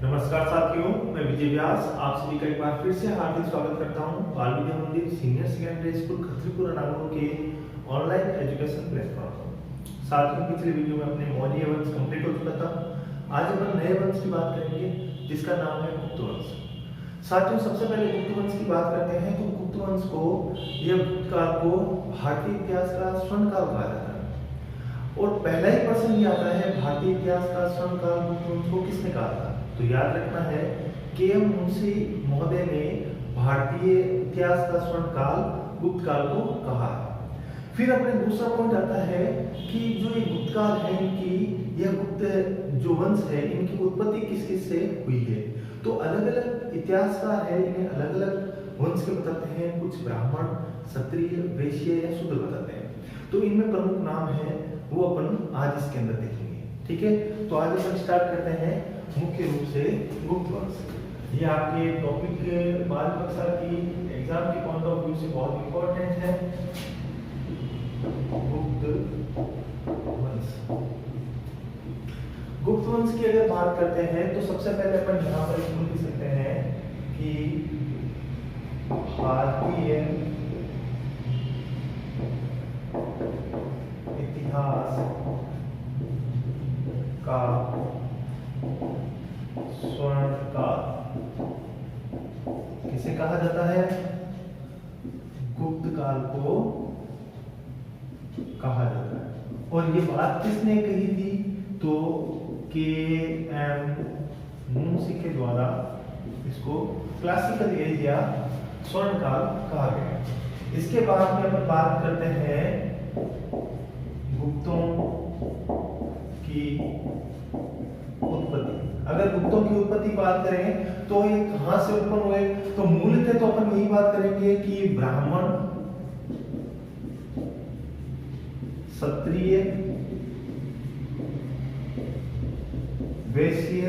नमस्कार साथियों, मैं विजय व्यास आप सभी का एक बार फिर से हार्दिक स्वागत करता हूं बाल विद्या मंदिर सीनियर सेकेंडरी स्कूल खत्रीपुर नागौर के ऑनलाइन एजुकेशन प्लेटफॉर्म पर। साथियों, पिछले वीडियो में अपने मौर्य वंश कंप्लीट हो चुका था। आज अपन नए वंश की बात करेंगे जिसका नाम है गुप्त वंश। साथियों, सबसे पहले गुप्त वंश की बात करते हैं तो गुप्त वंश को यह गुप्त काल को भारतीय इतिहास का स्वर्ण काल कहा जाता है और पहला ही प्रश्न ये आता है भारतीय इतिहास का स्वर्ण काल गुप्त वंश को किसने कहा था। तो याद रखना है के.एम. मुंशी महोदय ने भारतीय इतिहास का स्वर्ण काल गुप्त काल को कहा है। फिर अपने दूसरा पॉइंट आता है कि जो ये गुप्त काल है इनकी यह गुप्त जो वंश है इनकी उत्पत्ति किस किस से हुई है। तो अलग अलग इतिहासकार है इन्हें अलग अलग वंश के बताते हैं। कुछ ब्राह्मण, क्षत्रिय, वैश्य या शूद्र बताते हैं। तो इनमें प्रमुख नाम है वो अपन आज इसके अंदर देखेंगे। ठीक है, तो आज अपन स्टार्ट करते हैं मुख्य रूप से गुप्त वंश। ये आपके टॉपिक बाल कक्षा की एग्जाम के पॉइंट ऑफ व्यू से बहुत इंपॉर्टेंट है। गुप्त वंश। गुप्त वंश की अगर बात करते हैं तो सबसे पहले अपन यहाँ पर इसको लिख सकते हैं कि भारतीय इतिहास का स्वर्ण काल किसे कहा जाता है? गुप्त काल को कहा जाता है। और ये बात किसने कही थी? तो के.एम. मुंशी के द्वारा इसको क्लासिकल एज या स्वर्ण काल कहा गया। इसके बाद में अपन बात करते हैं गुप्तों की उत्पत्ति। अगर गुप्तों की उत्पत्ति बात करें तो ये कहां से उत्पन्न हुए? तो मूलतः तो अपन यही बात करेंगे कि ब्राह्मण, क्षत्रिय, वैश्य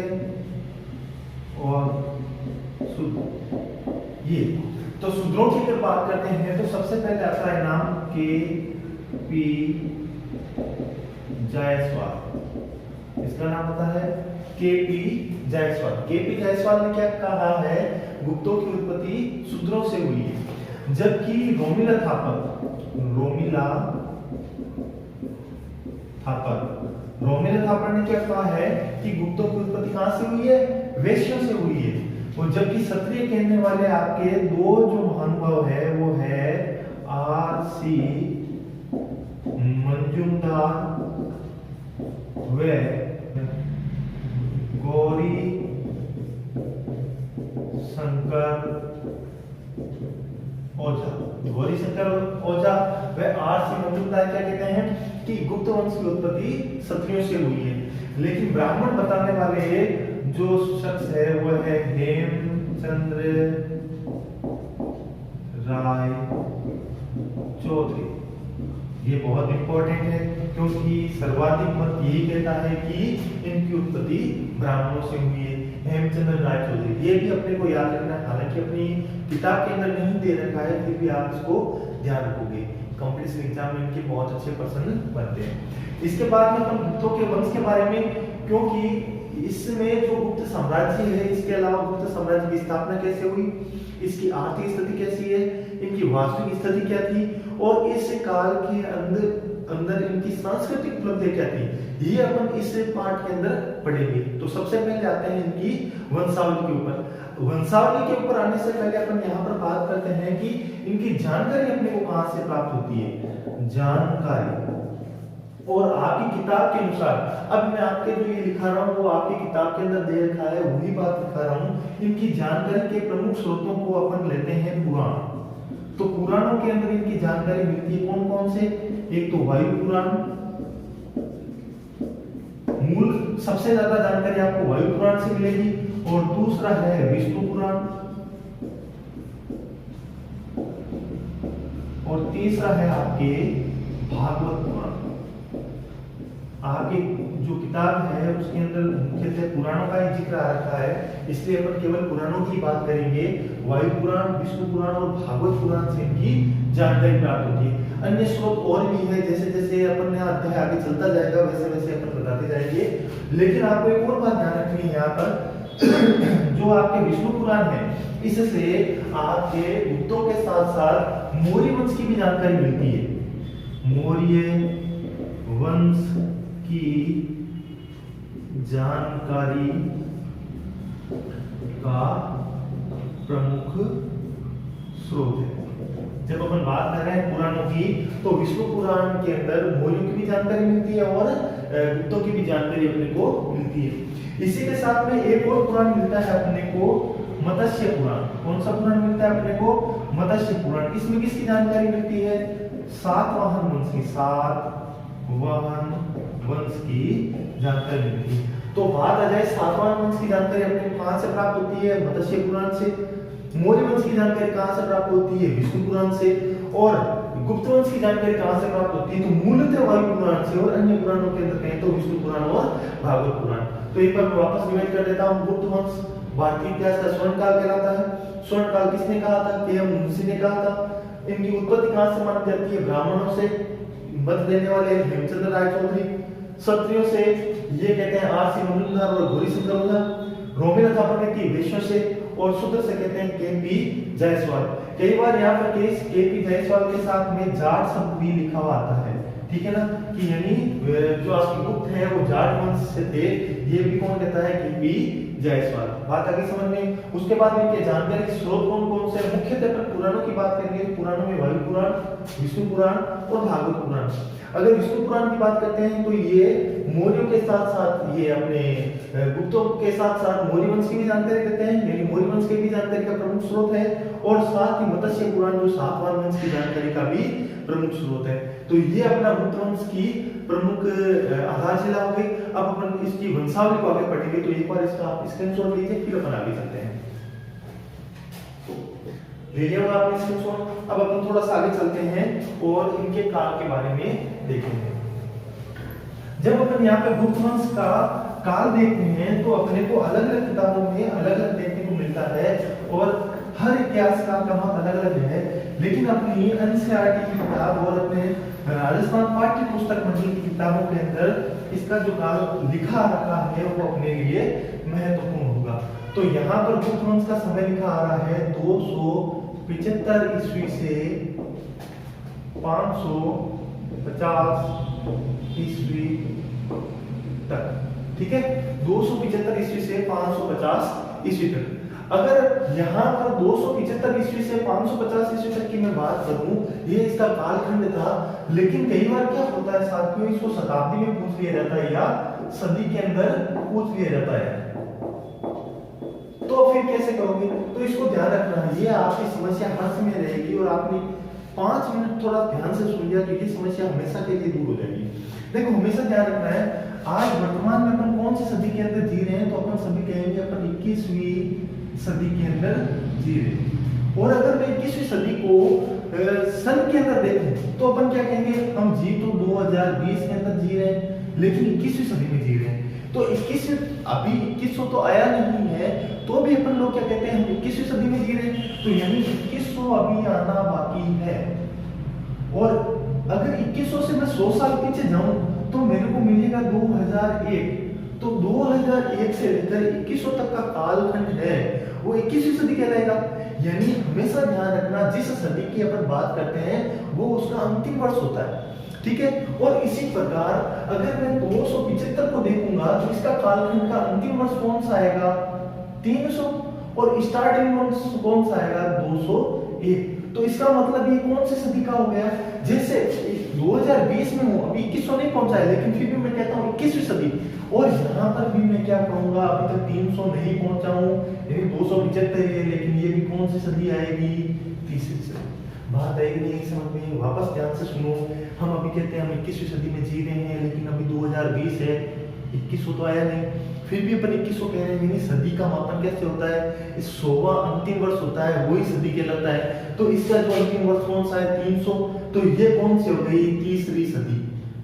और शूद्र। ये तो शूद्रों की अगर बात करते हैं तो सबसे पहले आता है नाम के.पी. जायसवाल। इसका नाम होता है के.पी. जायसवाल। के.पी. जायसवाल ने क्या कहा है? गुप्तों की उत्पत्ति शूद्रों से हुई है। जबकि रोमिला थापर ने क्या कहा है कि गुप्तों की उत्पत्ति कहां से हुई है? वैश्यों से हुई है। और जबकि क्षत्रिय कहने वाले आपके दो जो महानुभाव है वो है आर.सी. मंजुमदार व गौरी शंकर ओझा व आर.सी. मंजुमदार क्या कहते हैं कि गुप्त वंश की उत्पत्ति क्षत्रियों से हुई है। लेकिन ब्राह्मण बताने वाले जो शख्स है वो है हेमचंद्र राय चौधरी। ये बहुत इंपॉर्टेंट है क्योंकि सर्वाधिक मत यही कहता है कि इनकी उत्पत्ति ब्राह्मणों से हुई है। हेमचंद्र राय चौधरी, ये भी अपने को याद रखना है। हालांकि अपनी किताब के अंदर नहीं दे रखा है फिर भी आप इसको ध्यान रखोगे। कॉम्पिटिशन एग्जाम में इनके बहुत अच्छे प्रश्न बनते हैं। इसके बाद में अपन गुप्तों के वंश के बारे में, क्योंकि इसमें जो गुप्त साम्राज्य है इसके अलावा गुप्त साम्राज्य की स्थापना कैसे हुई, इसकी आर्थिक स्थिति कैसी है, इनकी वास्तविक स्थिति क्या थी और इस काल के अंदर इनकी सांस्कृतिक उपलब्धियां क्या थी, ये अपन इस पार्ट के अंदर पढ़ेंगे। तो सबसे पहले आते हैं इनकी वंशावली के ऊपर। वंशावली के ऊपर आने से पहले अपन यहाँ पर बात करते हैं कि इनकी जानकारी अपने को कहां से प्राप्त होती है। जानकारी और आपकी किताब के अनुसार, अब मैं आपके जो ये लिखा रहा हूँ वो आपकी किताब के अंदर दे रखा है, वही बात लिखा रहा हूँ। इनकी जानकारी के प्रमुख स्रोतों को अपन लेते हैं पुराण। तो पुराणों के अंदर इनकी जानकारी मिलती है कौन कौन से? एक तो वायु पुराण, मूल सबसे ज्यादा जानकारी आपको वायु पुराण से मिलेगी, और दूसरा है विष्णु पुराण, और तीसरा है आपके भागवत पुराण। आपकी जो किताब है उसके अंदर मुख्यतः पुराणों का ही जिक्र आ रखा है, इसलिए अपन केवल पुराणों की बात करेंगे। वायु पुराण, विष्णु पुराण और भागवत पुराण से इनकी जानकारी प्राप्त होती है। अन्य स्रोत और भी है, जैसे जैसे अपन अध्याय आगे चलता जाएगा वैसे वैसे अपन बताते जाएंगे। लेकिन आपको एक और बात ध्यान रखनी है यहाँ पर जो आपके विष्णु पुराण है, इससे आपके गुप्तों के साथ साथ मौर्य वंश की भी जानकारी मिलती है। मौर्य वंश की जानकारी का प्रमुख स्रोत है। जब अपन बात कर रहे हैं पुराणों की, तो विष्णु पुराण के अंदर मौर्यों की भी जानकारी मिलती है और गुप्तों की भी जानकारी अपने को मिलती है। इसी के साथ में एक और पुराण मिलता है अपने को, मत्स्य पुराण। कौन सा पुराण मिलता है अपने को? मत्स्य पुराण। इसमें किसकी जानकारी मिलती है? सातवाहन वंश की, सातवाहन वंश की जानकारी मिलती है। तो बात आ जाए सातवाहन वंश की जानकारी अपने को कहां से प्राप्त होती है? मत्स्य पुराण से। मौर्य वंश की जानकारी कहां से प्राप्त होती है? विष्णु पुराण से। और गुप्त वंश की जानकारी कहां से प्राप्त होती है? तो मूलतः वायु पुराण से, और अन्य पुराणों के अंदर कहें तो विष्णु पुराण और भागवत पुराण। तो एक बार मैं वापस रिवाइज कर देता हूं। गुप्त वंश भारतीय इतिहास का स्वर्ण काल कहलाता है। स्वर्ण काल किसने कहा था? के.एम. मुंशी ने कहा था। इनकी उत्पत्ति कहां से मानी जाती है? ब्राह्मणों से। मत देने वाले हेमचंद्र राय चौधरी। क्षत्रियों से ये कहते हैं आर.सी. मजूमदार और गौरीशंकर ओझा। रोमिल स्थापना की वैश्यों से, और शूद्र से कहते हैं के.पी. जायसवाल। कई बार यहाँ पर केस के.पी. जायसवाल के साथ में जाट शब्द भी लिखा हुआ आता है, ठीक है ना, कि यानी जो आपके गुप्त है वो जाट वंश से थे। ये भी कौन कहता है? के.पी. जायसवाल। बात आगे समझ में। उसके बाद इनके जानकारी के स्रोत कौन कौन से? मुख्यतः पर पुराणों की बात करेंगे, पुराणों में वायु पुराण, विष्णु पुराण और भागवत पुराण। अगर विष्णु पुराण की बात करते हैं तो ये मौर्यों के साथ साथ, ये अपने गुप्तों के साथ साथ मौर्य वंश की भी जानकारी देते हैं, यानी मौर्य वंश की भी जानकारी का प्रमुख स्रोत है। और साथ ही मत्स्य पुराण जो सातवाहन वंश की जानकारी का भी प्रमुख स्रोत है। तो ये अपना गुप्त वंश की प्रमुख आधारशिला हो गई। अब अपन इसकी वंशावली को आगे पढ़ेंगे, तो एक बार इसका आप स्क्रीनशॉट लीजिए, फिर अपन आगे चलते हैं। ले लिया होगा आपने स्क्रीनशॉट। अब अपन थोड़ा सा आगे चलते हैं और इनके काल के बारे में देखेंगे। जब अपन यहाँ पे गुप्त वंश का काल देखते हैं तो अपने को अलग अलग किताबों में अलग अलग देखने को मिलता है, और हर इतिहास काल का मत अलग अलग है। लेकिन अपनी एनसीईआरटी की किताब और अपने राजस्थान पाठ्य पुस्तक मंडल की किताबों के अंदर इसका जो काल लिखा रखा है वो अपने लिए महत्वपूर्ण होगा। तो यहाँ पर गुप्त वंश का समय लिखा आ रहा है 275 ईस्वी से 550 ईस्वी तक, ठीक है, 275 ईस्वी से 550 ईस्वी तक। अगर यहाँ पर 275 ईस्वी से 550 ईस्वी तक की मैं बात करूं, ये इसका कालखंड था। लेकिन कई बार क्या होता है साथियों, इसको शताब्दी में पूछ लिया जाता है या सदी के अंदर पूछ लिया जाता है, तो फिर कैसे करोगे? तो इसको ध्यान रखना है, ये आपकी समस्या हर समय रहेगी, और आपने 5 मिनट थोड़ा ध्यान से सुन लिया तो ये समस्या हमेशा के लिए दूर हो जाएगी। देखो, हमेशा ध्यान रखना है, आज वर्तमान में अपन कौन सी सदी के अंदर जी रहे हैं? तो अपन सभी कहेंगे अपन 21वीं सदी के अंदर जी रहे हैं। और अगर मैं 21वीं सदी को सन के अंदर देखें तो अपन क्या कहेंगे? हम जी तो 2020 के अंदर जी रहे हैं, लेकिन 21वीं सदी में जी रहे हैं। तो 21 अभी 2100 तो आया नहीं है, तो भी अपन लोग क्या कहते हैं? हम 21वीं सदी में जी रहे हैं। तो यानी 2100 अभी आना बाकी है। और अगर 2100 से मैं 100 साल पीछे जाऊं तो मेरे को मिलेगा 2001। तो 2001 से लेकर 2100 तक का कालखंड है वो 21वीं सदी कहलाएगा। यानी हमेशा ध्यान रखना, जिस सदी की अपन बात करते हैं वो उसका अंतिम वर्ष होता है, ठीक है। और इसी प्रकार अगर मैं 275 को देखूंगा तो इसका कालखंड का अंतिम वर्ष कौन सा आएगा? 300, और स्टार्टिंग वर्ष कौन सा आएगा? 201। तो इसका मतलब ये कौन सी सदी का हो गया? जैसे 2020 में हूं, अभी 2100 नहीं पहुंचा है, लेकिन फिर भी मैं कहता हूं 21वीं सदी। और यहाँ पर भी मैं क्या कहूंगा? अभी तक 300 नहीं पहुंचा हूं, यानी 275 है, लेकिन ये भी कौन सी सदी आएगी? तीसरी सदी। बात आएगी नहीं समझ में? वापस ध्यान से सुनो। हम अभी कहते हैं हम 21वीं सदी में जी रहे हैं, लेकिन अभी 2020 है, 2100 तो आया नहीं, फिर भी अपन 2100 कह रहे हैं। यानी सदी का मापन कैसे होता है? इस 100वां अंतिम वर्ष होता है, वही सदी कहलाता है। तो इसका जो अंतिम वर्ष कौन सा है? 300। तो ये कौन सी हो गई? तीसरी सदी।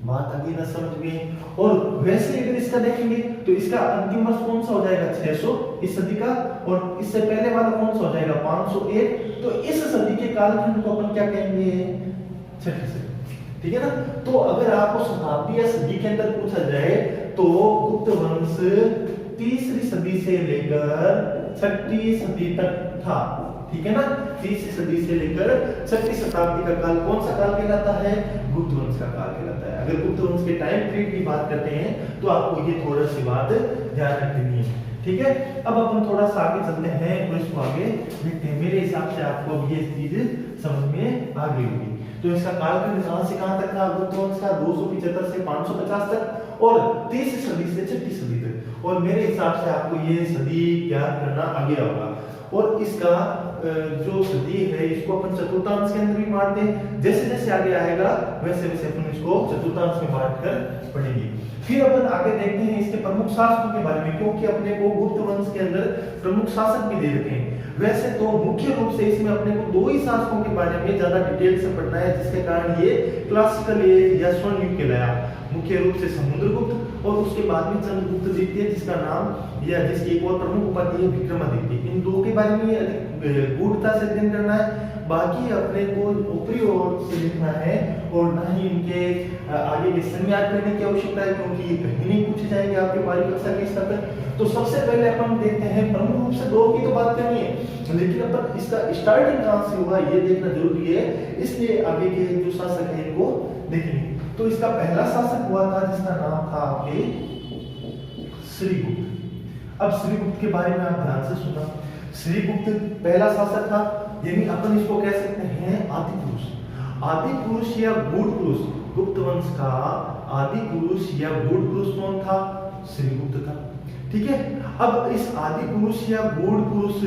बात आगे ना समझ में? और वैसे अगर इसका देखेंगे तो इसका अंतिम वर्ष कौन सा हो जाएगा? 600 इस सदी का, और इससे पहले वाला कौन सा हो जाएगा? 501। तो इस सदी के कालखंड को अपन क्या कहेंगे? छठी सदी, ठीक है ना। तो अगर आपको शताब्दी या सदी के अंदर पूछा जाए तो गुप्त वंश तीसरी सदी से लेकर छठी सदी तक था। ठीक है ना, तीसरी सदी से लेकर छठी शताब्दी का काल कौन सा काल कहलाता है? गुप्त वंश का काल कहलाता है। अगर गुप्त वंश के टाइम पीरियड की बात करते हैं तो आपको ये थोड़ा सी बात ध्यान रखनी है। ठीक है, अब अपन थोड़ा सा आगे चलते हैं और इसको आगे देखते हैं। मेरे हिसाब से आपको अब ये चीज समझ में आ गई होगी। तो इसका कालखंड कहां से कहां तक था गुप्त वंश का? 275 से 550 तक और तीसरी सदी से छठी सदी तक। और मेरे हिसाब से आपको ये सदी याद करना आ गया होगा। और इसका जो सदी है इसको अपन चतुर्थांश के अंदर भी बांटते हैं। जैसे जैसे आगे आएगा वैसे वैसे अपन इसको चतुर्थांश में बांट कर पढ़ेंगे। फिर अपन आगे देखते हैं इसके प्रमुख शासकों के बारे में, क्योंकि अपने को गुप्त वंश के अंदर प्रमुख शासक भी दे रखे हैं। वैसे तो मुख्य रूप से इसमें अपने को दो ही शासकों के बारे में ज्यादा डिटेल से पढ़ना है, जिसके कारण ये क्लासिकल एज या स्वर्ण युग कहलाया। मुख्य रूप से समुद्रगुप्त और उसके बाद में चंद्रगुप्त द्वितीय, जिसका नाम या जिसकी एक और प्रमुख उपाधि है विक्रमादित्य। इन दो के बारे में अधिक गूढ़ता से अध्ययन करना है। बाकी अपने को ऊपरी ओर से लिखना है और ना ही इनके आगे के समय याद करने की आवश्यकता है, क्योंकि ये कहीं नहीं पूछे जाएंगे आपके बारी कक्षा के स्तर पर। तो सबसे पहले अपन देखते हैं, प्रमुख रूप से दो की तो बात करनी है, लेकिन अपन इसका स्टार्टिंग कहां से हुआ ये देखना जरूरी है। इसलिए आगे के जो शासक है इनको देखेंगे। तो इसका पहला शासक हुआ था जिसका नाम था आपके श्रीगुप्त। अब श्रीगुप्त के बारे में आप ध्यान से सुना। श्रीगुप्त पहला शासक था, यानी अपन इसको कह सकते हैं आदि पुरुष। आदि पुरुष या गूढ़ पुरुष, गुप्त वंश का आदि पुरुष या गूढ़ पुरुष कौन था? श्रीगुप्त था। ठीक है, अब इस आदि पुरुष या गूढ़ पुरुष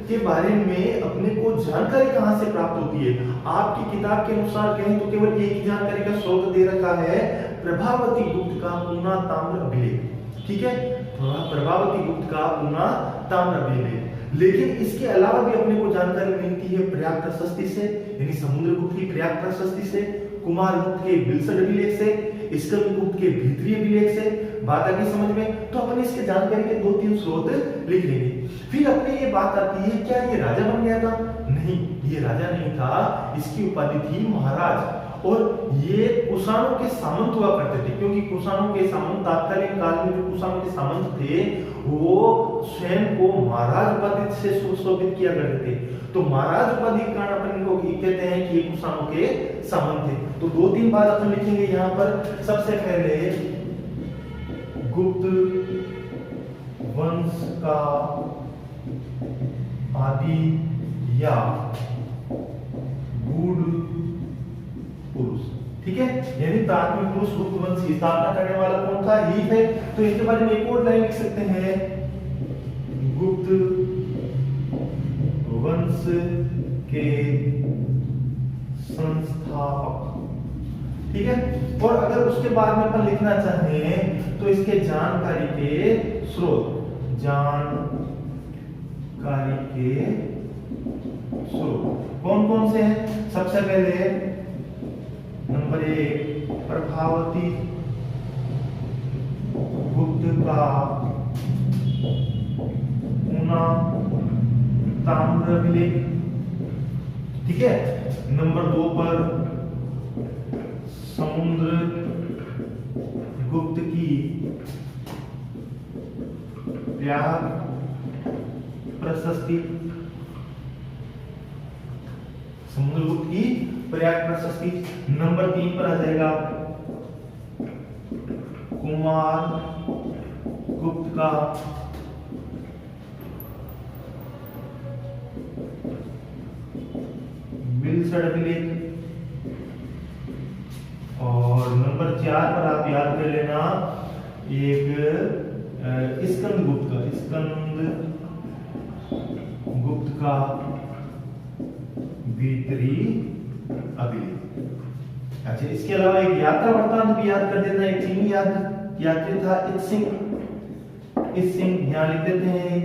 के बारे में अपने को जानकारी कहां से प्राप्त होती है? आपकी किताब के अनुसार कहें तो केवल एक ही जानकारी का स्रोत दे रखा है, प्रभावती गुप्त का पूना ताम्र अभिलेख। ठीक है, प्रभावती गुप्त का पूना ताम्र अभिलेख। लेकिन इसके अलावा भी अपने को जानकारी मिलती है प्रयाग प्रशस्ति से, यानी समुद्रगुप्त की प्रयाग प्रशस्ति से, कुमारगुप्त के बिलसड अभिलेख से, स्कंदगुप्त के भीतरी अभिलेख से। बात आ गई समझ में? तो अपन इसके जानकारी के दो तीन स्रोत लिख लेंगे। फिर अपने ये बात आती है, क्या ये राजा बन गया था? नहीं, ये राजा नहीं था, इसकी उपाधि थी महाराज। और ये कुषाणों के सामंत हुआ करते थे, क्योंकि कुषाणों के सामंत तात्कालीन काल में जो कुषाणों के सामंत थे वो स्वयं को महाराज उपाधि से सुशोभित किया करते थे। तो महाराज उपाधि के कारण अपन इनको कहते हैं कि ये कुषाणों के सामंत थे। तो दो तीन बात अपन लिखेंगे यहाँ पर। सबसे पहले गुप्त वंश का आदि या गूढ़ पुरुष। ठीक है, यानी प्राथमिक पुरुष गुप्त वंश की स्थापना करने वाला कौन था? ही है। तो इसके बारे में एक और लाइन लिख सकते हैं, गुप्त वंश के संस्थापक। ठीक है, और अगर उसके बाद में अपन लिखना चाहें तो इसके जानकारी के स्रोत, जानकारी के स्रोत कौन कौन से हैं? सबसे पहले नंबर 1 प्रभावती गुप्त का पूना ताम्र अभिलेख। ठीक है, नंबर 2 पर समुद्र गुप्त की प्रयाग प्रशस्ति, समुद्रगुप्त की प्रयाग प्रशस्ति। नंबर 3 पर आ जाएगा कुमार गुप्त का बिलसड अभिलेख। और नंबर 4 पर आप याद कर लेना एक स्कंदगुप्त का भीतरी अभिलेख। अच्छा, इसके अलावा एक यात्रा वृत्तांत भी याद कर देना। एक चीनी यात्री था इस सिंह यहां लिख देते हैं,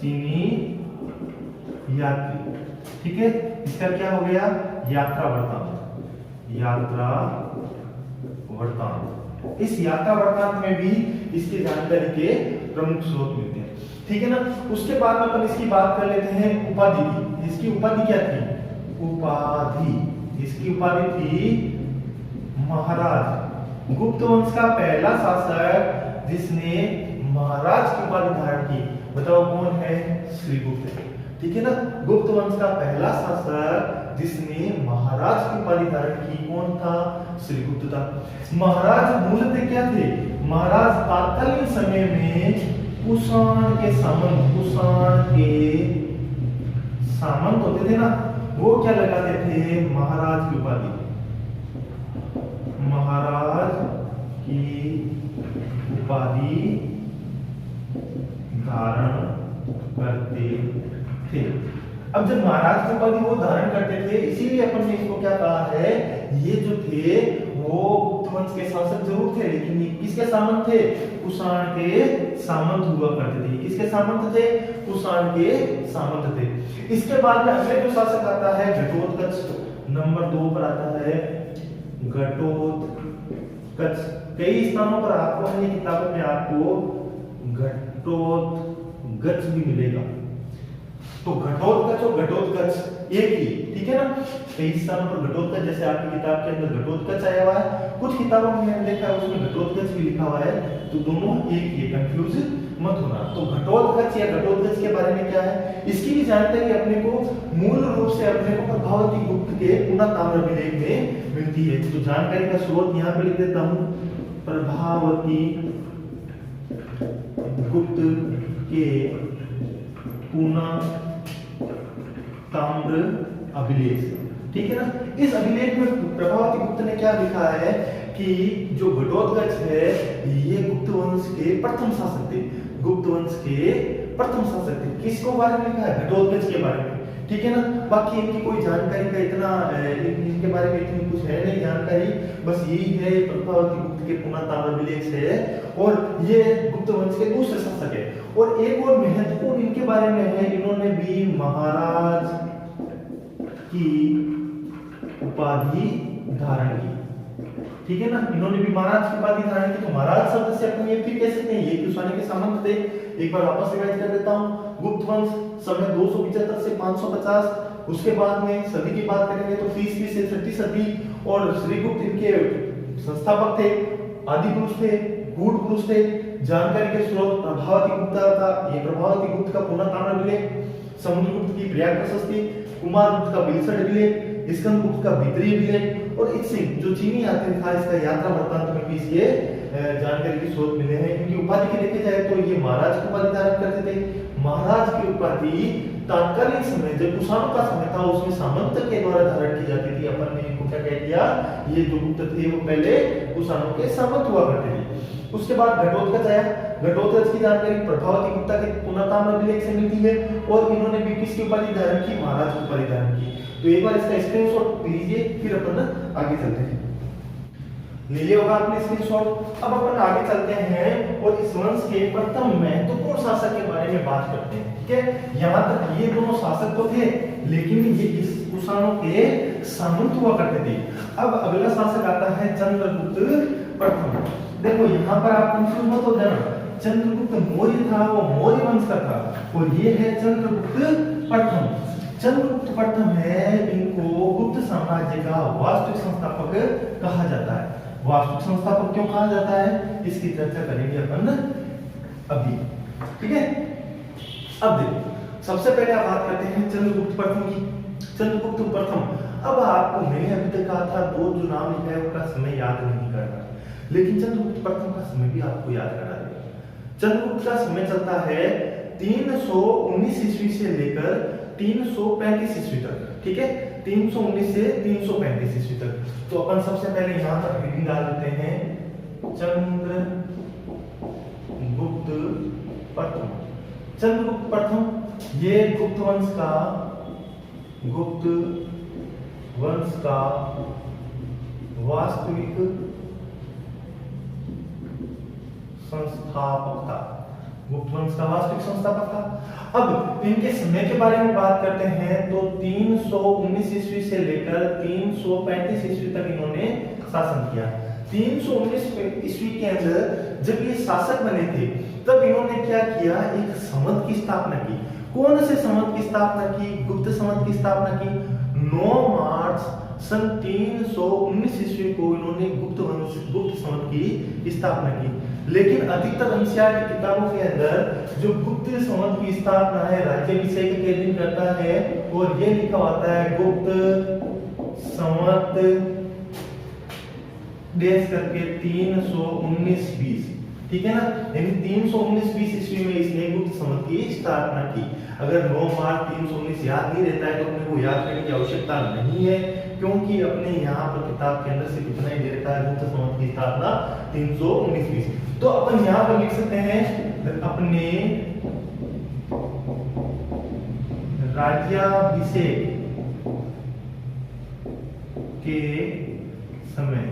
चीनी यात्री। ठीक है, इसका क्या हो गया? यात्रा वृत्तांत। इस यात्रा वृत्तांत में भी इसकी जानकारी के प्रमुख स्रोत मिलते हैं। ठीक है ना। उसके बाद में अपन इसकी बात कर लेते हैं उपाधि की। इसकी उपाधि क्या थी? इसकी उपाधि थी महाराज। गुप्त वंश का पहला शासक जिसने महाराज की उपाधि धारण की। बताओ कौन है? श्रीगुप्त। ठीक है ना, गुप्त वंश का पहला शासक जिसने महाराज की उपाधि धारण की कौन था? श्रीगुप्त था। महाराज मूलतः क्या थे? महाराज तत्कालीन समय में कुषाण के सामंत होते थे ना, वो क्या लगाते थे? महाराज की उपाधि, महाराज की उपाधि धारण करते थे। अब जब महाराज की उपाधि वो धारण करते थे, इसीलिए अपन ने इसको क्या कहा है, ये जो थे वो गुप्त वंश के शासक जरूर थे, लेकिन ये किसके सामंत थे? कुषाण के सामंत हुआ करते थे। किसके सामंत थे? कुषाण के सामंत थे। इसके बाद में अगले जो शासक आता है घटोत्कच, नंबर 2 पर आता है घटोत्कच। कई स्थानों पर आपको अन्य किताबों में आपको घटोत्कच भी मिलेगा। तो घटोत्कच और घटोत्कच एक ही, ठीक है ना। कई स्थानों पर घटोत्कच, जैसे आपकी किताब के अंदर घटोत्कच आया हुआ है, कुछ किताबों में मैंने देखा है उसमें घटोत्कच भी लिखा हुआ है, तो दोनों एक ही, कंफ्यूज मत होना। तो घटोत्कच या घटोत्कच के बारे में क्या है, इसकी भी जानकारी अपने को मूल रूप से अपने को प्रभावती गुप्त के पुनःताम्रभिलेख में मिलती है। तो जानकारी का स्रोत यहाँ पे लिख देता हूँ, प्रभावती गुप्त के पुनः ताम्र अभिलेख। ठीक है ना। इस अभिलेख में प्रभावती गुप्त ने क्या लिखा है कि जो घटोत्कच है ये गुप्त वंश के प्रथम शासक थे। गुप्त वंश के प्रथम शासक थे। किसको बारे में लिखा है? घटोत्कच के बारे में। ठीक है ना। बाकी इनकी कोई जानकारी का इतना इनके बारे में इतनी कुछ है नहीं जानकारी, बस यही है प्रभावती गुप्त के पुनः ताम्र अभिलेख है और ये गुप्त वंश के दूसरे शासक है। और एक और महत्वपूर्ण इनके बारे में है, इन्होंने भी महाराज की उपाधि धारण की। ठीक है ना, इन्होंने भी महाराज की उपाधि धारण की। तो महाराज शब्द से अपन ये फिर कह सकते हैं ये कुषाण के सामंत थे। एक बार वापस रिवाइज कर देता हूँ। गुप्त वंश समय 275 से 550, उसके बाद में सदी की बात करेंगे तो 30वीं से 6वीं सदी, और श्रीगुप्त इनके संस्थापक थे, आदि पुरुष थे, गूढ़ पुरुष थे। जानकारी के स्रोत प्रभावती गुप्त का, ये प्रभावती गुप्त का पुनः ताम्र अभिलेख, समुद्रगुप्त की प्रयाग प्रशस्ति, कुमारगुप्त का बिलसट अभिलेख, स्कंदगुप्त का भीतरी अभिलेख, और इससे जो चीनी यात्री था इसका यात्रा वृत्तांत में भी ये जानकारी के स्रोत मिले हैं। इनकी उपाधि की देखे जाए तो ये महाराज की उपाधि धारण करते थे। महाराज की उपाधि तत्कालीन समय जब कुषाणों का समय था उसमें सामंत के द्वारा धारण की जाती थी। अपन ने इनको क्या कह दिया, ये जो गुप्त थे वो पहले कुषाणों के सामंत हुआ करते थे। उसके बाद घटोत्कच आया। घटोत्कच की जानकारी प्रभावती गुप्त के पुनः ताम्र अभिलेख से मिलती है और इन्होंने भी किसकी उपाधि धारण की? महाराज की उपाधि धारण की। तो एक बार इसका स्क्रीनशॉट लीजिए, फिर अपन आगे चलते हैं। ले लिया होगा आपने स्क्रीनशॉट। अब अपन आगे चलते हैं और इस वंश के प्रथम महत्वपूर्ण शासक के बारे में बात करते हैं। ठीक है, यहाँ तक ये दोनों शासक तो थे लेकिन ये इस कुषाणों के सामंत हुआ करते थे। अब अगला शासक आता है चंद्रगुप्त प्रथम। देखो यहाँ पर आप कंफ्यूज मत हो जाना, चंद्रगुप्त मौर्य था, वो मौर्य वंश का था, और ये है चंद्रगुप्त प्रथम। चंद्रगुप्त प्रथम है, इनको गुप्त साम्राज्य का वास्तविक संस्थापक कहा जाता है। वास्तविक संस्थापक क्यों कहा जाता है इसकी चर्चा करेंगे अपन अभी। ठीक है, अब देखो सबसे पहले आप बात करते हैं चंद्रगुप्त प्रथम की। चंद्रगुप्त प्रथम, अब आपको मैंने अभी तक कहा था दो जो नाम लिखा है उनका समय याद नहीं करना, लेकिन चंद्रगुप्त प्रथम का समय भी आपको याद करना है। चंद्रगुप्त का समय चलता है 319 ईस्वी से लेकर 335 ईस्वी तक। ठीक है, 319 से 335 ईस्वी तक। तो अपन सबसे पहले यहाँ पर रीडिंग डाल देते हैं चंद्रगुप्त प्रथम। चंद्रगुप्त प्रथम ये गुप्त वंश का वास्तविक संस्थापक था। गुप्त वंश का वास्तविक संस्थापक था। अब इनके समय के बारे में बात करते हैं तो 319 ईस्वी से लेकर 335 ईस्वी तक इन्होंने शासन किया। 319 ईस्वी के अंदर जब ये शासक बने थे तब इन्होंने क्या किया, एक संवत की स्थापना की। कौन से संवत की स्थापना की? गुप्त संवत की स्थापना की। 9 मार्च सन 319 ईस्वी को इन्होंने गुप्त संवत की स्थापना की। लेकिन अधिकतर एनसीईआरटी किताबों के अंदर जो गुप्त संवत की स्थापना है राज्याभिषेक के दिन करता है, और ये लिखा होता है गुप्त संवत देश करके 319-20, ठीक है ना, यानी 319-20 ईस्वी में इसने गुप्त संवत की स्थापना की। अगर 9 मार्च 319 याद नहीं रहता है तो अपने को याद करने की आवश्यकता नहीं है, क्योंकि अपने यहाँ पर किताब के अंदर से कितना ही दे रखा है गुप्त संवत की स्थापना 319-20। तो अपन यहाँ पर लिख सकते हैं अपने राज्याभिषेक के समय।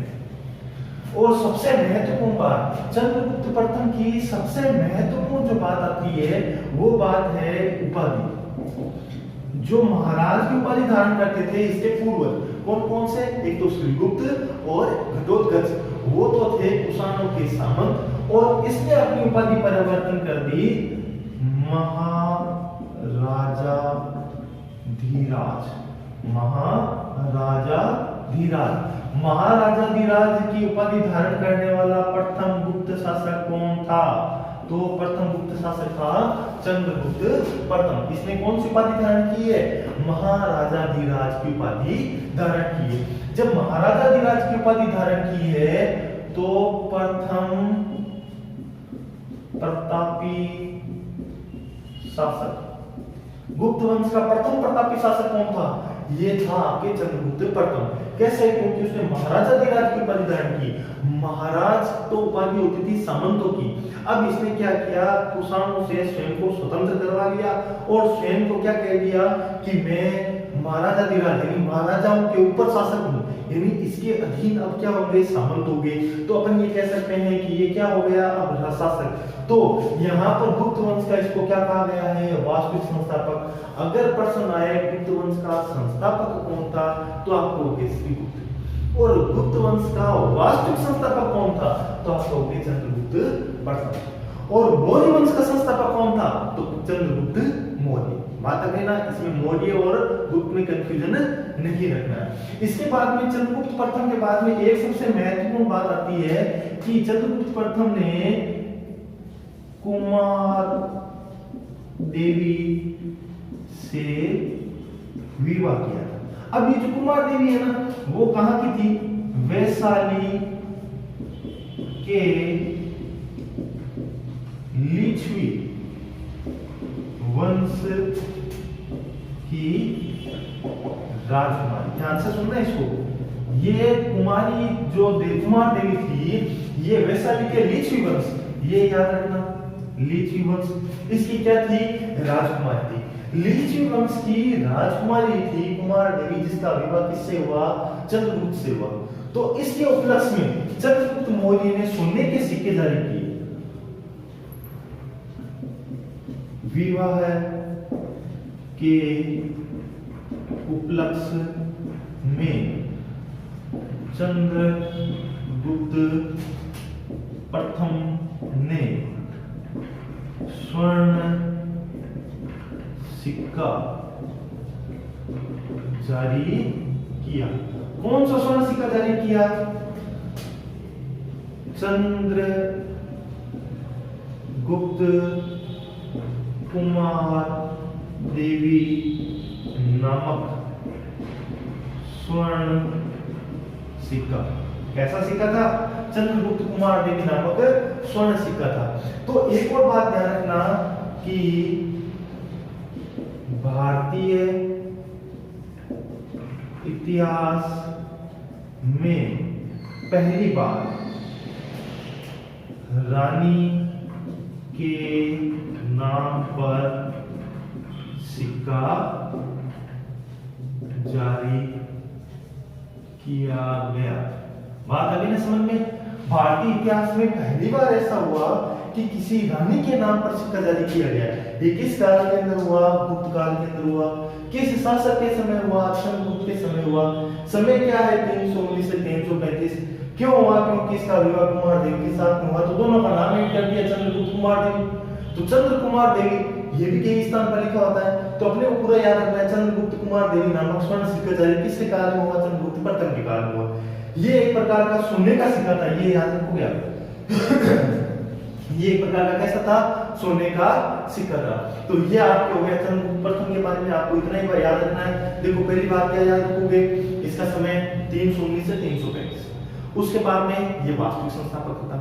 और सबसे महत्वपूर्ण बात, चंद्रगुप्त प्रथम की सबसे महत्वपूर्ण जो बात आती है वो बात है उपाधि। जो महाराज की उपाधि धारण करते थे इसके पूर्वज कौन कौन से, एक तो श्रीगुप्त और घटोत्कच, वो तो थे कुषाणों के सामंत, और इसने अपनी उपाधि परिवर्तन कर दी महाराजा धीराज। महाराजा धीराज, महाराजा धीराज की उपाधि धारण करने वाला प्रथम गुप्त शासक कौन था? तो प्रथम गुप्त शासक था चंद्रगुप्त प्रथम। इसने कौन सी उपाधि धारण की है? महाराजा धीराज की उपाधि धारण की है। जब महाराजा धीराज की उपाधि धारण की है तो प्रथम प्रतापी शासक, गुप्त वंश का प्रथम प्रतापी शासक कौन था? ये था आपके चंद्रगुप्त प्रथम। कैसे? क्योंकि उसने महाराजा धीराज की उपाधि धारण की। महाराज तो उपाधि होती थी सामंतों की, अब इसने क्या किया, कुषाणों से स्वयं को स्वतंत्र करवा लिया और स्वयं को क्या कह दिया कि मैं महाराजा धीराज यानी महाराजाओं के ऊपर शासक हूं, यानी इसके अधीन अब क्या हो गए, सामंत हो गए। तो अपन ये कह सकते हैं कि ये क्या हो गया, अब शासक। तो यहाँ पर गुप्त वंश का इसको क्या कहा गया है, वास्तविक संस्थापक। अगर प्रश्न आए गुप्त वंश का संस्थापक कौन था तो आपको हो गए श्रीगुप्त, और गुप्त वंश का वास्तविक संस्थापक कौन था तो आपको हो गए चंद्रगुप्त प्रथम। और मौर्य वंश का संस्थापक कौन था तो चंद्रगुप्त मौर्य। बात है ना, इसमें मौर्य और गुप्त में कंफ्यूजन नहीं रखना है। इसके बाद में चंद्रगुप्त प्रथम के बाद में एक सबसे महत्वपूर्ण बात आती है कि चंद्रगुप्त प्रथम ने कुमार देवी से विवाह किया। अब ये जो कुमार देवी है ना, वो कहां की थी, वैशाली के लिच्छवी वंश की राजकुमारी। ध्यान से सुनना इसको, ये कुमारी जो कुमार देवी थी ये वैशाली के लिच्छवी वंश, ये याद रखना, लिच्छवी वंश इसकी क्या थी, राजकुमारी थी। लिच्छवी वंश की राजकुमारी थी कुमार देवी, जिसका विवाह किससे हुआ, चंद्रगुप्त से हुआ। तो इसके उपलक्ष्य में चंद्रगुप्त मौर्य ने सोने के सिक्के जारी किए। विवाह के उपलक्ष्य में चंद्रगुप्त प्रथम ने स्वर्ण सिक्का जारी किया। कौन सा स्वर्ण सिक्का जारी किया, चंद्रगुप्त कुमार देवी नामक स्वर्ण सिक्का। कैसा सिक्का था, चंद्रगुप्त कुमार देवी नामक स्वर्ण सिक्का था। तो एक और बात ध्यान रखना कि भारतीय इतिहास में पहली बार रानी के नाम पर सिक्का जारी किया गया। बात अभी ना समझ में, भारतीय इतिहास में पहली बार ऐसा हुआ कि किसी रानी के नाम पर सिक्का जारी किया गया। ये किस काल के अंदर हुआ, गुप्त काल के अंदर हुआ। किस शासक के समय हुआ, चंद्रगुप्त के समय हुआ। समय क्या है, 319 से 335। क्यों हुआ, क्योंकि इसका विवाह कुमार देवी के साथ हुआ, तो दोनों का नाम एक कर दिया चंद्रगुप्त कुमार देवी। तो चंद्र कुमार देवी ये भी कई स्थान पर लिखा होता है, तो अपने को पूरा याद रखना है। चंद्रगुप्त कुमार देवी नामक स्वर्ण सिक्का जारी किसके काल में हुआ, चंद्रगुप्त प्रथम के काल में हुआ। ये एक प्रकार का सोने का सिक्का था, ये याद रखोगे आप। ये एक प्रकार का कैसा था, सोने का सिक्का था। तो ये आपके हो गया चंद्रगुप्त प्रथम के बारे में, आपको इतना ही बार याद रखना है। देखो पहली बात क्या याद रखोगे, इसका समय 319 से 335। उसके बाद में ये वास्तविक संस्थापक था।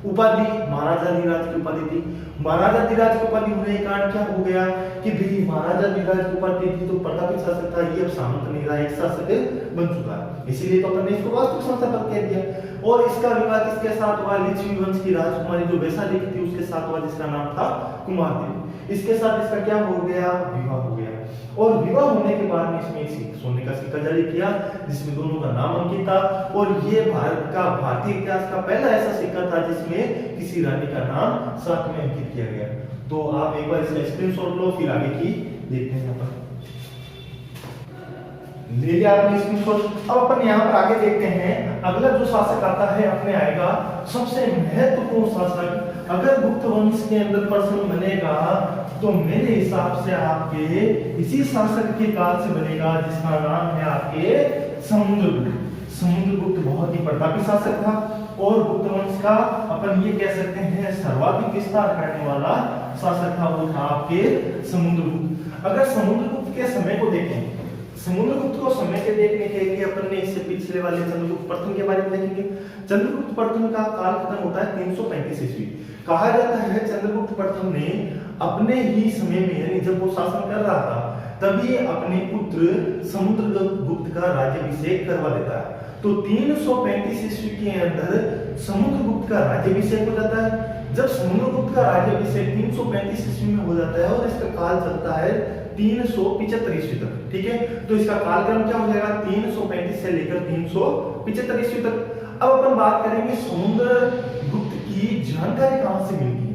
उपाधि महाराजाधिराज की उपाधि थी। महाराजाधिराज की उपाधि होने के कारण क्या हो गया कि भाई महाराजाधिराज की उपाधि थी तो प्रतापी शासक था, ये अब सामंत नहीं रहा, एक शासक बन चुका है, इसीलिए तो अपन ने इसको वास्तविक संस्थापक कह दिया। और इसका विवाह किसके साथ हुआ, लिच्छवी वंश की राजकुमारी जो वैशाली की थी उसके साथ हुआ, जिसका नाम था कुमारदेवी। इसके साथ इसका क्या हो गया, विवाह हो गया। और विवाह होने के बाद में इसमें एक सोने का सिक्का जारी किया जिसमें दोनों का नाम अंकित था। और ये भारतीय इतिहास का पहला ऐसा सिक्का था जिसमें किसी रानी का नाम साथ में अंकित किया गया। तो आप एक बार इसका स्क्रीनशॉट लो, फिर आगे की देखते हैं। यहाँ पर ले लिया आपने स्क्रीनशॉट। अब अपन यहाँ पर आगे देखते हैं, अगला जो शासक आता है अपने आएगा सबसे महत्वपूर्ण शासक। अगर गुप्त वंश के अंदर प्रश्न बनेगा तो मेरे हिसाब से आपके इसी शासक के काल से बनेगा, जिसका नाम है आपके समुद्रगुप्त। समुद्रगुप्त बहुत ही प्रतापी शासक था और गुप्त वंश का अपन ये कह सकते हैं सर्वाधिक विस्तार करने वाला शासक था, वो था आपके समुद्रगुप्त। अगर समुद्रगुप्त के समय को देखें, समुद्रगुप्त को समय के देखने के लिए अपन ने इससे पिछले वाले चंद्रगुप्त प्रथम के बारे में देखेंगे। चंद्रगुप्त प्रथम का काल खत्म होता है 335 ईस्वी। कहा जाता है चंद्रगुप्त प्रथम ने अपने ही समय में, यानी जब वो शासन कर रहा था तभी अपने पुत्र समुद्रगुप्त का राज्याभिषेक करवा देता है। तो 335 ईस्वी के अंदर समुद्रगुप्त का राज्याभिषेक हो जाता है। जब समुद्रगुप्त का राज्याभिषेक 335 ईस्वी में हो जाता है और इसका काल चलता है 375 ईस्वी तक, ठीक है। तो इसका कालक्रम क्या हो जाएगा, 335 से लेकर 375 ईस्वी तक। अब अपन बात करेंगे समुद्रगुप्त की जानकारी कहां से मिलती है।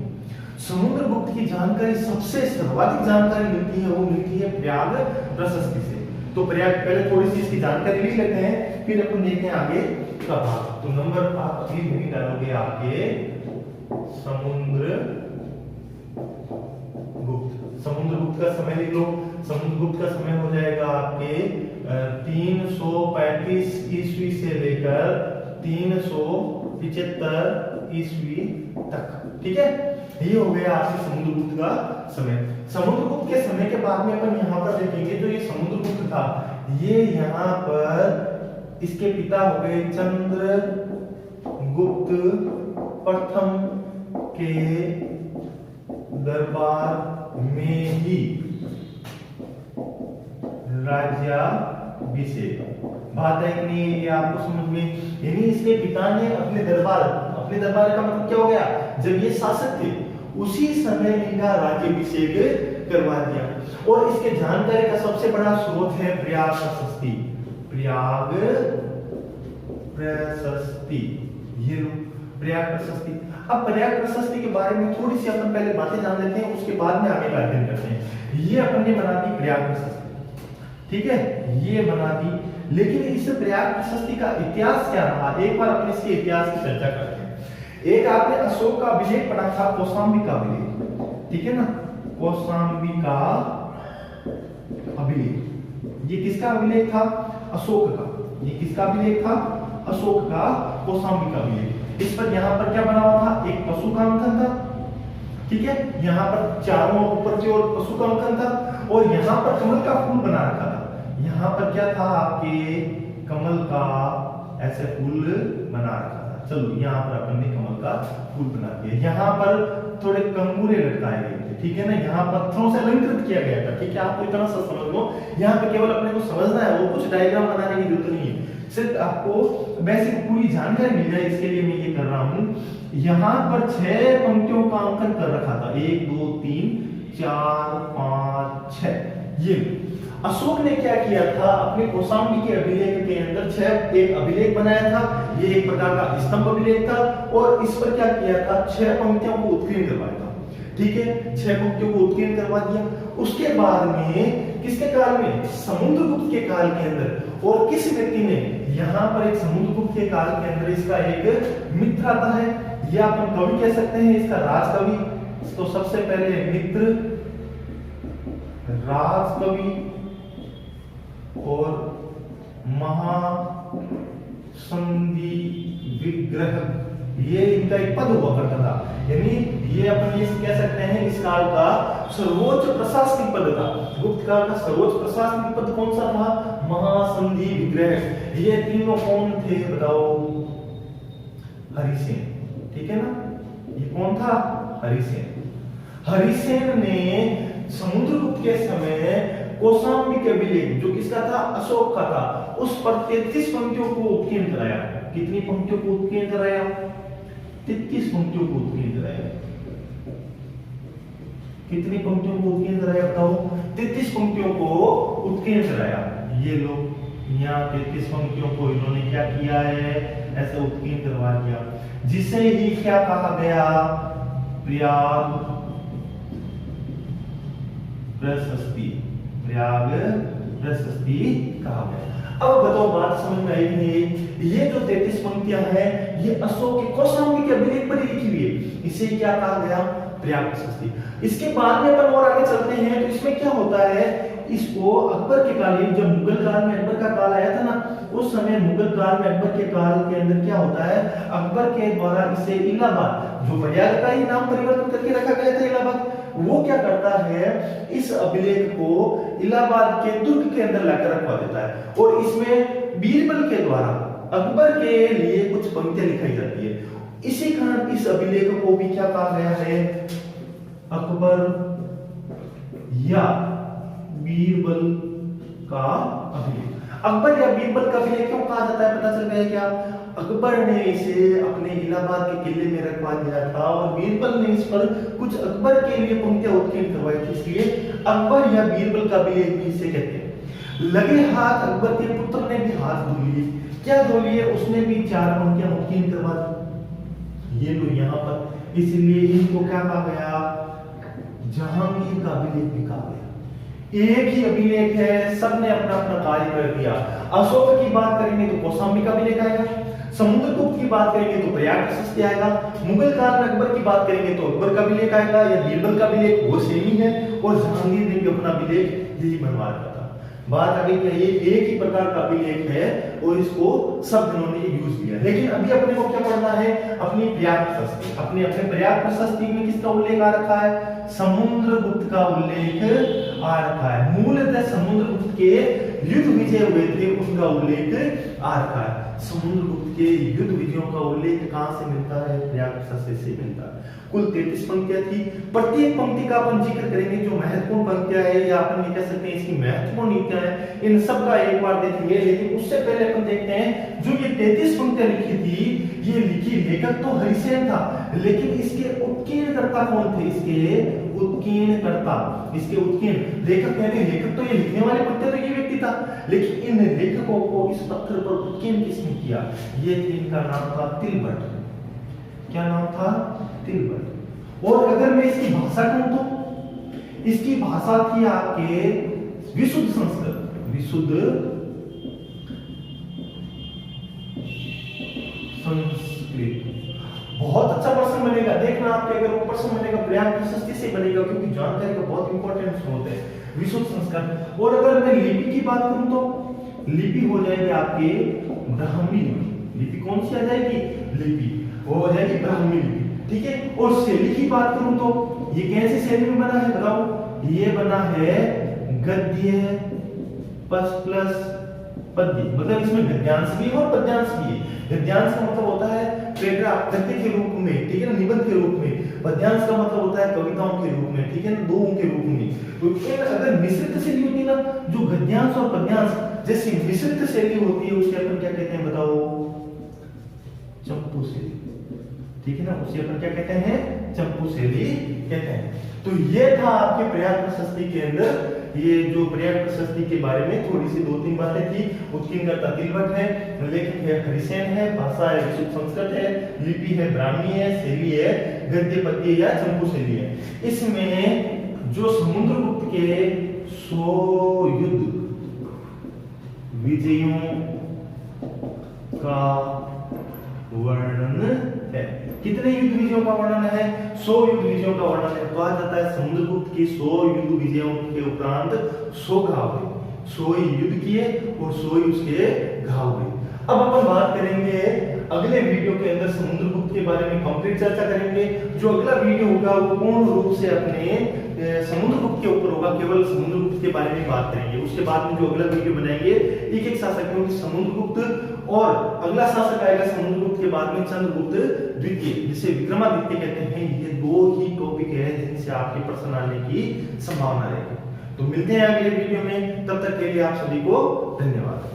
समुद्रगुप्त की जानकारी सबसे सर्वाधिक जानकारी मिलती है, वो मिलती है प्रयाग प्रशस्ति से। तो प्रयाग, पहले थोड़ी सी इसकी जानकारी लिख लेते हैं, फिर अपन देखते हैं आगे का भाग। तो नंबर आप अभी नहीं डालोगे आपके समुद्रगुप्त। समुद्रगुप्त का समय लिख लो। समुद्रगुप्त का समय हो जाएगा आपके 335 ईस्वी से लेकर 375 ईस्वी तक, ठीक है। ये हो गया आपके समुद्रगुप्त का समय। समुद्रगुप्त के समय के बाद में अपन यहाँ पर देखेंगे जो ये समुद्रगुप्त था, ये यहाँ पर इसके पिता हो गए चंद्रगुप्त प्रथम के दरबार में ही राज्याभिषेक। बात है कि नहीं, ये आपको समझ में, यानी इसके पिता ने अपने दरबार का मतलब क्या हो गया, जब ये शासक थे उसी समय इनका राज्याभिषेक करवा दिया। और इसके जानकारी का सबसे बड़ा स्रोत है प्रयाग प्रशस्ति। प्रयाग प्रशस्ति, ये प्रयाग प्रशस्ति। अब प्रयाग प्रशस्ति के बारे में थोड़ी सी अपन पहले बातें जान लेते हैं, उसके बाद में आगे का अध्ययन करते हैं। ये अपन ने बना दी प्रयाग प्रशस्ति, ठीक है, ये बना दी। लेकिन इस प्रयाग प्रशस्ति का इतिहास क्या रहा, एक बार अपन इसके इतिहास की चर्चा करते हैं। एक आपने अशोक का अभिलेख पढ़ा था, कौशाम्बी का अभिलेख, ठीक है ना, कौशाम्बी का अभिलेख। ये किसका अभिलेख था, अशोक का। ये किसका अभिलेख था, अशोक का, कौशाम्बी का अभिलेख। इस पर यहाँ पर क्या बना हुआ था, एक पशु का अंकन था, ठीक है। यहाँ पर चारों ऊपर की ओर पशु का अंकन था और यहाँ पर कमल का फूल बना रखा था। यहाँ पर क्या था, आपके कमल का ऐसे फूल बना रखा था। चलो यहाँ पर अपन ने कमल का फूल बना दिया। यहाँ पर थोड़े कंगूरे लटकाए गए थे, ठीक है ना, यहाँ पत्थरों से अलंकृत किया गया था, ठीक है। आपको इतना सा समझ लो, यहाँ पे केवल अपने को समझना है, वो कुछ डायग्राम बनाने की जरूरत नहीं है, सिर्फ आपको बेसिक पूरी जानकारी मिल जाए, इसके लिए मैं ये कर रहा हूँ। यहाँ पर 6 पंक्तियों का अंकन कर रखा था, 1 2 3 4 5 6। ये अशोक ने क्या किया था, अपने कौशाम्बी के अभिलेख के अंदर 6 एक अभिलेख बनाया था। ये एक प्रकार का स्तंभ अभिलेख था और इस पर क्या किया था, 6 पंक्तियों को उत्कीर्ण करवाया था, ठीक है। 6 पंक्तियों को उत्कीर्ण करवा दिया। उसके बाद में किसके काल में, समुद्रगुप्त के काल के अंदर। और किस व्यक्ति ने, यहाँ पर एक समुद्रगुप्त के काल के अंदर इसका एक मित्र आता है, या अपन कवि कह सकते हैं, इसका राजकवि। तो सबसे पहले मित्र, राजकवि और महासंधि विग्रह ये इनका एक पद हुआ करता था, यानी ये अपन ये कह सकते हैं इस काल का सर्वोच्च प्रशासनिक पद था। गुप्त काल का सर्वोच्च प्रशासनिक पद कौन सा था? महासंधि विग्रह। ये तीनों कौन थे बताओ? हरिसेन, ठीक है ना? ये कौन था? हरिसेन। हरिसेन ने समुद्रगुप्त के समय कौशाम्बी के अभिलेख जो किसका था? अशोक का था, उस पर 33 पंक्तियों को उत्कीर्ण कराया। कितनी पंक्तियों को उत्कीर्ण कराया? 33 पंक्तियों को उत्कीर्ण कराया। कितनी पंक्तियों को उत्कीर्ण कराया बताओ? 33 पंक्तियों को उत्कीर्ण कराया। ये लोग यहाँ 33 पंक्तियों को इन्होंने क्या किया है? ऐसा उत्कीर्ण करवा दिया, जिसे ही क्या कहा गया? प्रयाग प्रशस्ति। प्रयाग प्रशस्ति कहा गया। अब बताओ, बात समझ में आई नहीं? ये जो 33 पंक्तियां हैं, ये अशोक के कौशाम्बी के अभिलेख पर लिखी हुई है। इसे क्या कहा गया? प्रयाग प्रशस्ति। इसके बाद में अपन और आगे चलते हैं तो इसमें क्या होता है? इसको अकबर के कालीन, जब मुगल काल में अकबर का काल आया था ना, उस समय मुगल काल में अकबर के काल के अंदर क्या होता है? अकबर के द्वारा इसे इलाहाबाद, जो प्रयाग का ही नाम परिवर्तन करके रखा गया था इलाहाबाद, वो क्या करता है? इस अभिलेख को इलाहाबाद के दुर्ग के अंदर लाकर रखवा देता है और इसमें बीरबल के द्वारा अकबर के लिए कुछ पंक्तियां लिखाई जाती है। इसी कारण इस अभिलेख को भी क्या कहा गया है? अकबर या बीरबल का अभिलेख। अकबर या बीरबल का अभिलेख क्यों कहा जाता है? पता चल गया क्या? अकबर ने इसे अपने इलाहाबाद के किले में रखवा दिया था और बीरबल ने इस पर कुछ अकबर के लिए पंक्तियां उत्कीर्ण करवाई थी, इसलिए अकबर या बीरबल का अभिलेख भी इसे कहते हैं। लगे हाथ अकबर के पुत्र ने भी हाथ धो लिए। क्या धो लिए? उसने भी 4 पंक्तियां उत्कीर्ण करवा दी। ये लो यहाँ पर, इसलिए इनको क्या कहा गया? जहांगीर का अभिलेख भी कहा गया। एक ही अभिलेख है, सबने अपना अपना कार्य कर दिया। अशोक की बात करेंगे तो कौशाम्बी का अभिलेख आएगा, समुद्रगुप्त की बात करेंगे तो प्रयाग प्रशस्ति आएगा, मुगल काल में अकबर की बात करेंगे तो अकबर का अभिलेख आएगा या बीरबल का अभिलेख, वो सेम ही है। और जहांगीर ने भी अपना अभिलेख यही बनवा रखा था। बात आ गई कि ये एक ही प्रकार का अभिलेख है और इसको सब जनों ने यूज किया। लेकिन अभी अपने को क्या पढ़ना है? अपनी प्रयाग प्रशस्ति। अपने प्रयाग प्रशस्ति में किसका उल्लेख आ रखा है? समुद्रगुप्त का उल्लेख आ रखा है। मूलतः समुद्रगुप्त के युद्ध विजय हुए थे, उनका उल्लेख आ रखा है। समुद्रगुप्त के युद्ध विजयों का उल्लेख कहां से मिलता है? प्रयाग प्रशस्ति से मिलता है। कुल 33 पंक्तियां थी। प्रत्येक पंक्ति का अपन जिक्र करेंगे, जो महत्वपूर्ण पंक्तियां है या अपन ये कह सकते हैं इसकी महत्वपूर्ण नीतियां हैं, इन सब का एक बार देखेंगे। लेकिन उससे पहले अपन देखते हैं जो ये 33 पंक्तियां लिखी थी, ये लिखी लेखक तो हरिसेन था, लेकिन इसके उत्कीर्णकर्ता कौन थे? इसके उत्कीर्णकर्ता, इसके उत्कीर्ण लेखक कहते हैं। लेखक तो ये लिखने वाले पत्र तो ये व्यक्ति था, लेकिन इन लेखकों को इस पत्र पर उत्कीर्ण किसने किया? ये इनका नाम था तिलबट। क्या नाम था? तिलबट। और अगर मैं इसकी भाषा कहूं तो इसकी भाषा थी आपके विशुद्ध संस्कृत। विशुद्ध संस्कृत बहुत अच्छा प्रश्न बनेगा। देखना आपके अगर वो प्रश्न बनेगा प्रयाग प्रशस्ति से बनेगा, क्योंकि जानकारी का बहुत इंपॉर्टेंट स्रोत है विशुद्ध संस्कृत। और अगर मैं लिपि की बात करूं तो लिपि हो जाएगी आपके ब्राह्मी लिपि। लिपि कौन सी आ जाएगी? लिपि वो हो जाएगी ब्राह्मी लिपि, ठीक है। और शैली की बात करूं तो ये कैसी शैली में बना है बताओ? ये बना है गद्य प्लस पद्य, मतलब इसमें गद्यांश भी है और पद्यांश भी है। गद्यांश का मतलब होता है गद्य के रूप में, ठीक है ना, निबंध के रूप में। पद्यांश का मतलब होता है कविताओं के रूप में, ठीक है ना, दोहों के रूप में। तो अगर मिश्रित शैली होती है ना, जो गद्यांश और पद्यांश जैसी मिश्रित शैली होती है, उसे अपन क्या कहते हैं बताओ? चंपू शैली, ठीक है ना, उसे अपन क्या कहते हैं? चंपू शैली कहते हैं। तो ये था आपके प्रयाग प्रशस्ति के अंदर, ये जो प्रयाग प्रशस्ति के बारे में थोड़ी सी 2-3 बातें थी। उत्कीर्णकर्ता तिलबट है, लेखक है हरिसेन है, भाषा है विशुद्ध संस्कृत है, लिपि है ब्राह्मी है, शैली है गद्य पद्य या चंपू शैली है। इसमें जो समुद्रगुप्त के 100 युद्ध विजयों का वर्णन है। कितने युद्ध विजयों का वर्णन है? 100 युद्ध विजयों का वर्णन है। कहा जाता है समुद्रगुप्त की 100 युद्ध विजयों के उपरांत 100 घाव हुए। 100 युद्ध किए और 100 उसके घाव हुए। अब अपन बात करेंगे अगले वीडियो के अंदर समुद्रगुप्त के बारे में कंप्लीट चर्चा करेंगे। जो अगला वीडियो होगा वो पूर्ण रूप से अपने समुद्रगुप्त के ऊपर होगा, केवल समुद्रगुप्त के बारे में बात करेंगे। उसके बाद में जो अगला वीडियो बनाएंगे एक एक शासक में समुद्रगुप्त और अगला शासक आएगा समुद्रगुप्त के बाद में चंद्रगुप्त द्वितीय, जिसे विक्रमादित्य कहते हैं। ये दो ही टॉपिक है जिनसे आपके प्रश्न आने की संभावना रहेगी। तो मिलते हैं अगले वीडियो में, तब तक के लिए आप सभी को धन्यवाद।